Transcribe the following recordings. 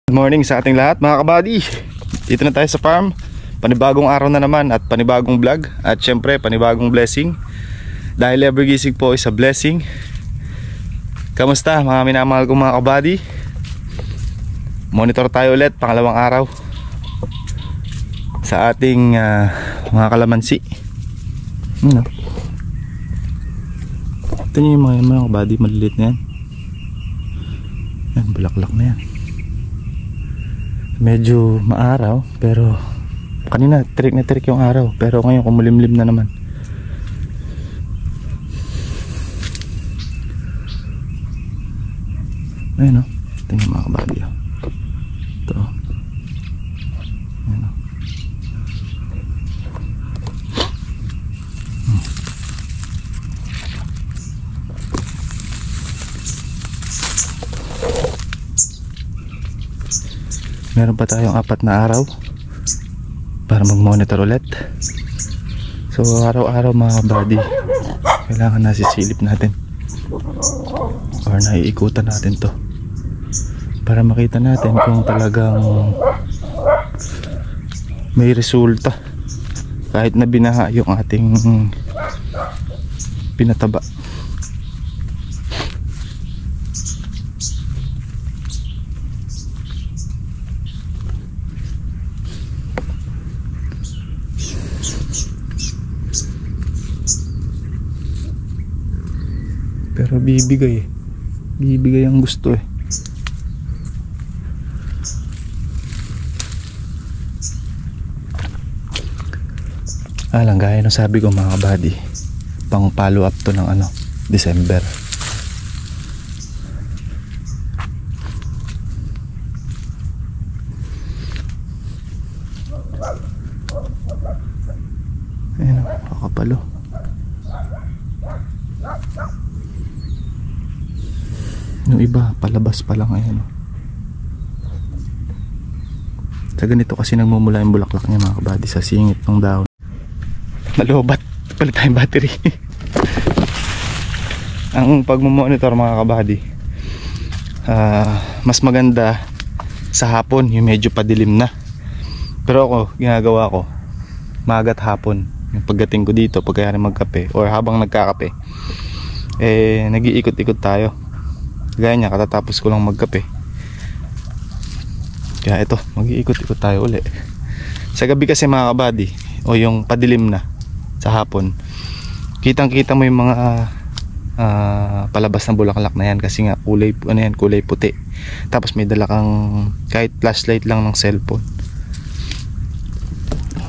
Good morning sa ating lahat mga kabady. Dito na tayo sa farm. Panibagong araw na naman at panibagong vlog. At syempre panibagong blessing. Dahil ever gising po is a blessing. Kamusta mga minamahal kong mga kabady? Monitor tayo ulit, pangalawang araw sa ating mga kalamansi. Ito nyo yung mga kabady, maliliit na yan. Yan, bulaklak na yan. Medyo maaraw pero kanina trick na trick yung araw, pero ngayon kumulimlim na naman. Ayun o, ito yung mga kabady. Ito o. Ayun o. Meron pa tayong 4 na araw para mag-monitor ulit. So araw-araw mga kabady, kailangan nasisilip natin or naiikutan natin to para makita natin kung talagang may resulta kahit na binaha yung ating pinataba. Pero bibigay ang gusto eh. Alang gaya ng sabi ko mga kabady, pang follow up to ng December. Ayun, kakapalo. Yung iba palabas pa lang. Ayan. Sa ganito kasi nagmumula yung bulaklak niya mga kabady, sa singit ng dahon. Nalobat, palit tayong battery. Ang pagmumonitor mga kabady, mas maganda sa hapon, yung medyo padilim na. Pero ako, ginagawa ko maagat hapon. Yung pagdating ko dito, pagkaya magkape or habang nagkakape, nag-iikot-ikot tayo. Gaya niya, katatapos ko lang magkape. Kaya ito, mag-iikot-ikot tayo uli. Sa gabi kasi mga kabady, o yung padilim na sa hapon, kitang-kita mo yung mga palabas ng bulaklak na yan. Kasi nga kulay, kulay puti. Tapos may dala kang kahit flashlight lang ng cellphone,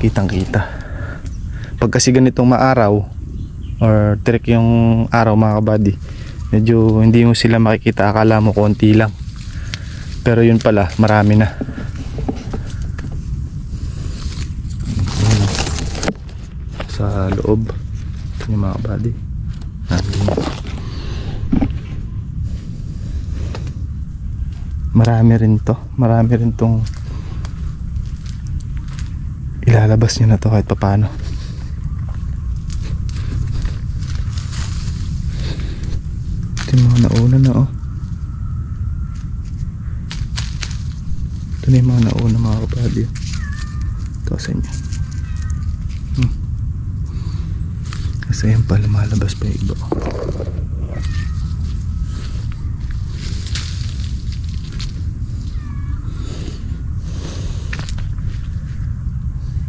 kitang-kita. Pag kasi ganitong maaraw or trick yung araw mga kabady, medyo hindi mo sila makikita, akala mo konti lang, pero yun pala marami na. Sa loob ito yung mga kabady, marami rin tong ilalabas nyo na to kahit papano. Yung mga nauna na ito na yung mga nauna mga kabady. Ito sa inyo. Kasi yan pa, lumalabas pa yung iba.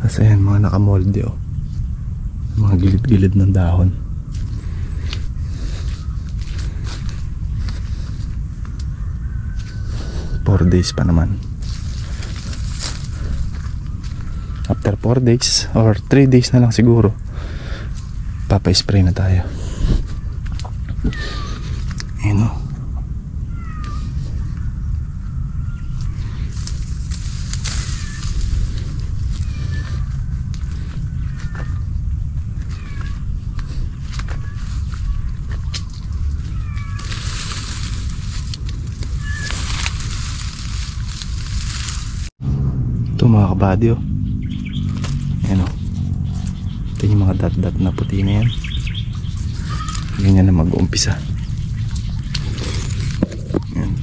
Kasi yan mga nakamolde mga gilid-gilid ng dahon. Days pa naman. After 4 days or 3 days na lang siguro, papa-spray na tayo. Ayun o. Ito mga kabady Ayan o. Ito yung mga dot-dot na puti na yan. Ganyan na mag-uumpisa. Ayan.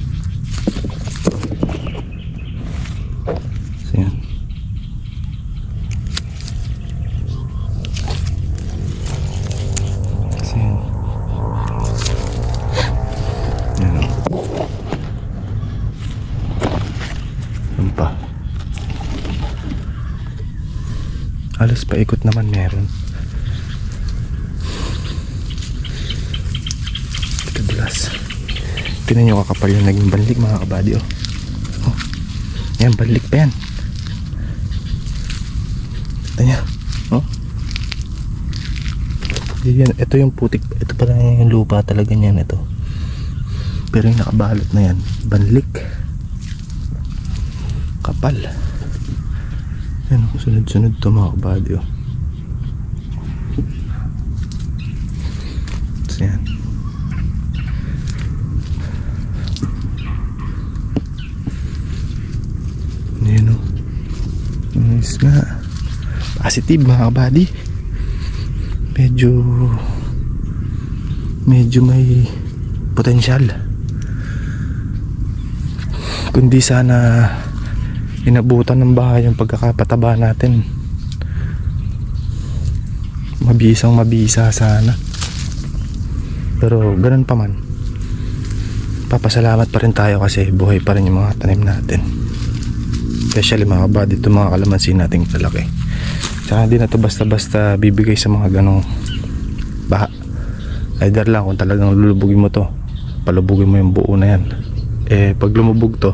Meron pa. Halos paikot naman meron. Kadulas. Tingnan nyo kakapal yung naging banlik mga kabady. Oh. Yan, banlik pa yan. Ito nyo. Oh. Yan, ito yung putik. Ito pala yung lupa talaga niyan. Ito. Pero yung nakabalot na yan, banlik. Kapal. Yan, sunod-sunod ito mga kabady. So yan. Yan o. Nice nga. Positive mga kabady. Medyo may potensyal. Kundi sana inabutan ng bahay yung pagkakapataba natin. Mabisang mabisa sana. Pero ganun pa man, papasalamat pa rin tayo kasi buhay pa rin yung mga tanim natin. Especially mga kabady, itong mga kalamansi nating talaki. Tsaka hindi na ito basta-basta bibigay sa mga ganong baha. Either lang kung talagang lulubugin mo to, palubugin mo yung buo na yan. Eh pag lumubog to,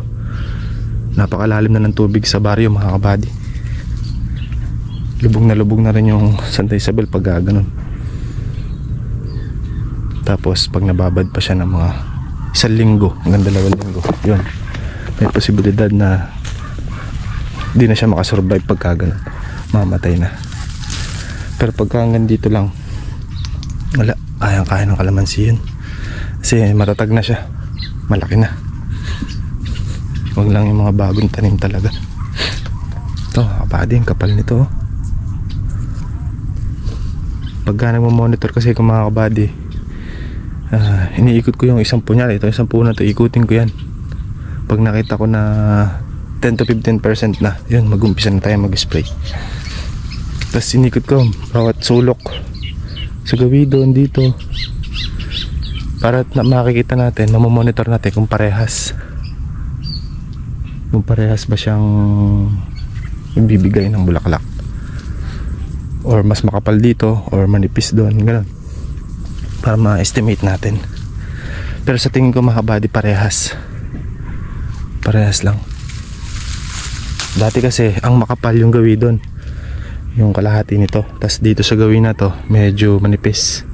napakalalim na ng tubig sa baryo mga kabady. Lubog na rin yung Santa Isabel pag gaganon. Tapos pag nababad pa siya ng mga 1 linggo hanggang 2 linggo, yun, may posibilidad na di na siya makasurvive pag gaganon, mamatay na. Pero pagka hanggang dito lang, wala, kaya ng kalamansi yun kasi matatag na siya, malaki na. Huwag lang yung mga bagong tanim talaga. Ito, kabady, ang kapal nito. Pagka nagmamonitor kasi kung mga kabady, iniikot ko yung isang punyal. Ito isang puno na ito, ikutin ko yan. Pag nakita ko na 10 to 15% na, yun, mag-umpisa na tayo mag-spray. Tapos inikot ko bawat sulok sa gawidon dito para makikita natin, mamomonitor natin kung parehas ba siyang bibigay ng bulaklak, or mas makapal dito or manipis doon, gano'n, para ma-estimate natin. Pero sa tingin ko mga kabady, parehas lang. Dati kasi ang makapal yung gawi doon, yung kalahati nito, tas dito sa gawin na to medyo manipis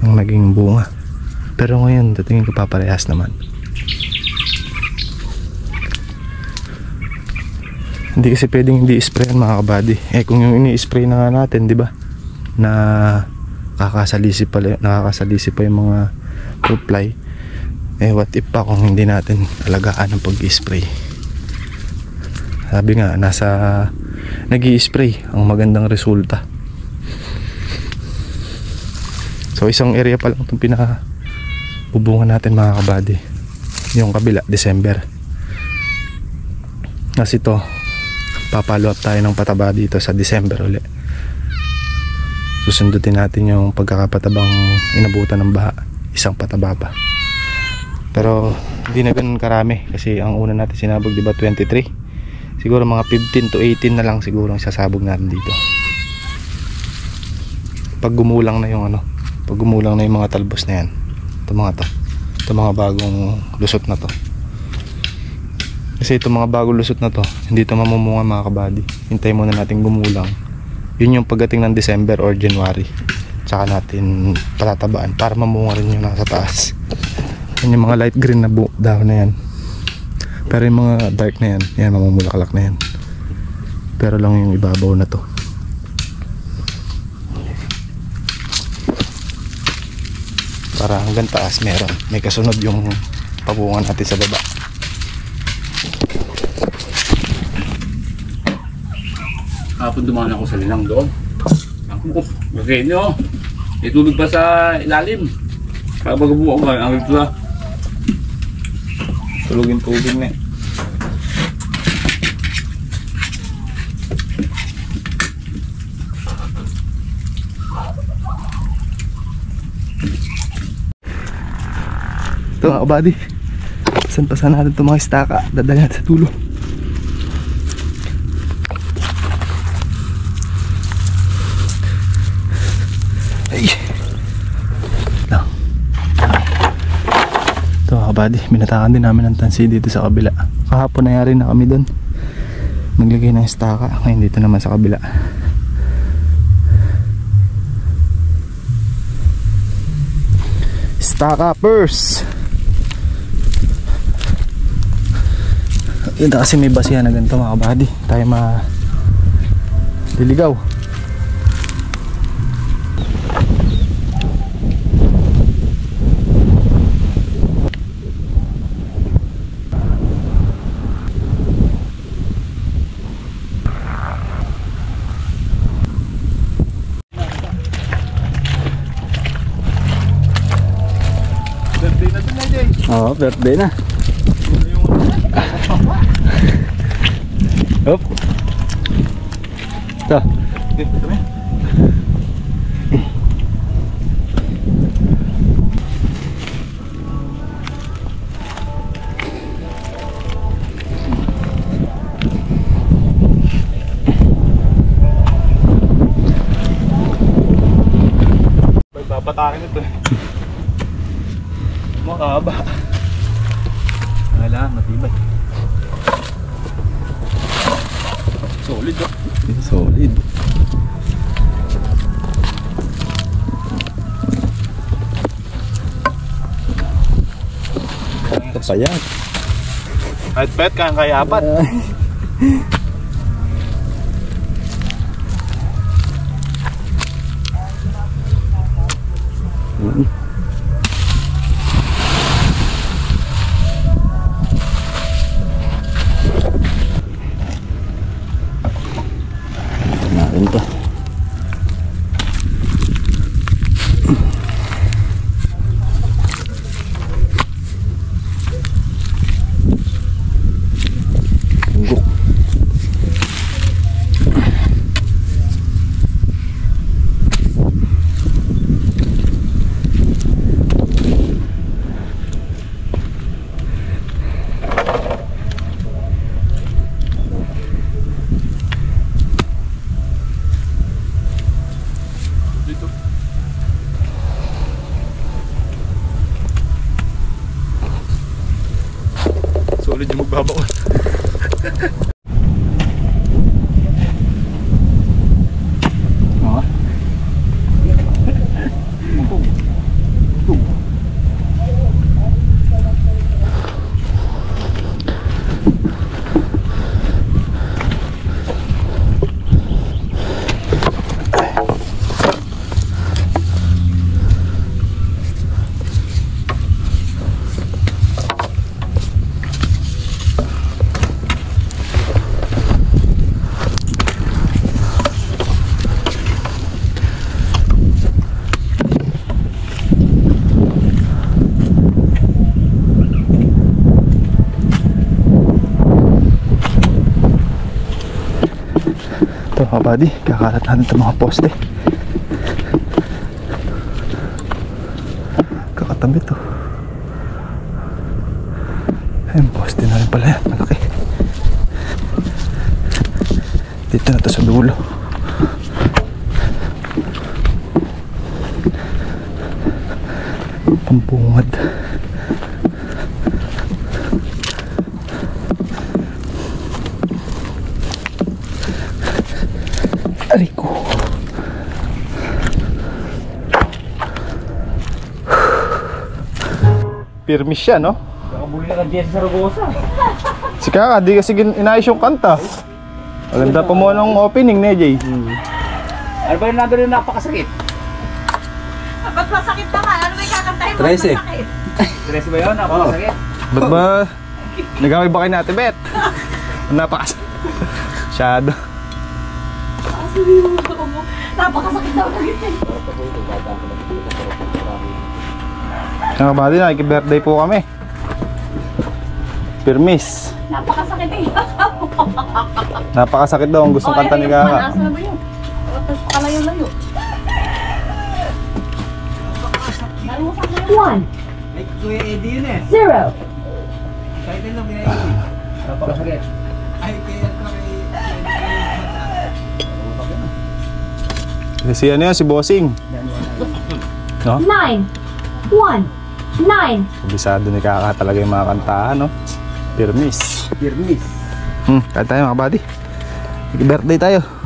ang naging bunga. Pero ngayon tingin ko paparehas naman. Hindi kasi pwedeng hindi sprayan mga kabady. Eh kung yung ini-spray na nga natin, di ba, na nakakasalisi pa yung mga fruit fly, eh what if pa kung hindi natin alagaan ang pag-i-spray. Sabi nga, nasa nag-i-spray ang magandang resulta. So isang area pa lang itong pinabubungan natin mga kabady. Yung kabila, December. Kasi ito, papalo up tayo ng pataba dito sa December ulit. Susundutin natin yung pagkakapatabang inabutan ng baha, isang pataba pa. Pero hindi na ganun karami kasi ang una natin sinabog, diba, 23. Siguro mga 15 to 18 na lang siguro ang sasabog natin dito. Pag gumulang na yung mga talbos na yan. Ito mga bagong lusot na to. Kasi itong mga bagong lusot na to, hindi ito mamumunga mga kabady. Hintayin muna natin gumulang. Yun yung pagdating ng December or January, tsaka natin patatabaan para mamunga rin yung nasa taas. Yan yung mga light green na dahon na yan. Pero yung mga dark na yan, yan, mamumulaklak na yan. Pero lang yung ibabaw na to. Para hanggang taas meron. May kasunod yung pabungan natin sa baba. Hapon dumaan ako sa linang doon. Ako, gagawin nyo. May tubig pa sa ilalim. Kaya magabuo ko, ang ito na. Tulugin tubig na. Ito mga kabady, pasan natin itong mga istaka, dadalhin natin sa tulo. Ay. Lang. Ito mga kabady, binatakan din namin ng tansi dito sa kabila. Kahapon nangyari na kami doon. Naglagay ng estaka. Ngayon dito naman sa kabila. Estaka first. Dito kasi may basihan na ganito mga kabady. Tayo diligaw. Birthday na dun, AJ. Oo, birthday na. Hop. Ito. Okay, kami. Babatakin ito eh. Makaba. Wala, matibay. Solid oh. Solid. Ito pa yan. Kahit pet, kaya apat. Narin to. Tunggok. Dito. Solid yung magbabaon. Oo. Ito mga buddy, kakalat natin itong mga poste. Kakatabi to. Ayun, poste na rin pala yan, malaki. Dito na to sa dulo. Pampungad. Aray ko. Pirmis siya, no? Nakabuli na ka sa Saragosa. Si Kaka, di kasi inayos yung kanta. Maganda pa mo ng opening, Nejay. Ano ba yung number yung napakasakit? Ba't masakit naman? Ano ba yung kakantahin mo? 13. Masakit. 13 ba yun? Napakasakit. Ba't ba? Nagawin ba kayo natin, Bet? Napakas... Shadow. Napakasakit daw lang ito. Mga kabady, nakiki-birthday po kami. Pirmis. Napakasakit eh. Napakasakit daw ang gustong kanta ni Kaka. Nasa na ba yun? Pakalayo-layo. One. Ay, Kuya Eddie yun eh. 0. Kahit lang Kuya Eddie. Napakasakit. Ay, kaya Si ano yan, si Bossing. No? 9, 1, 9. Kabisado ni Kaka talaga yung mga kantahan, no? Pirmis. Pirmis. Kaya tayo mga kabady. Birthday tayo.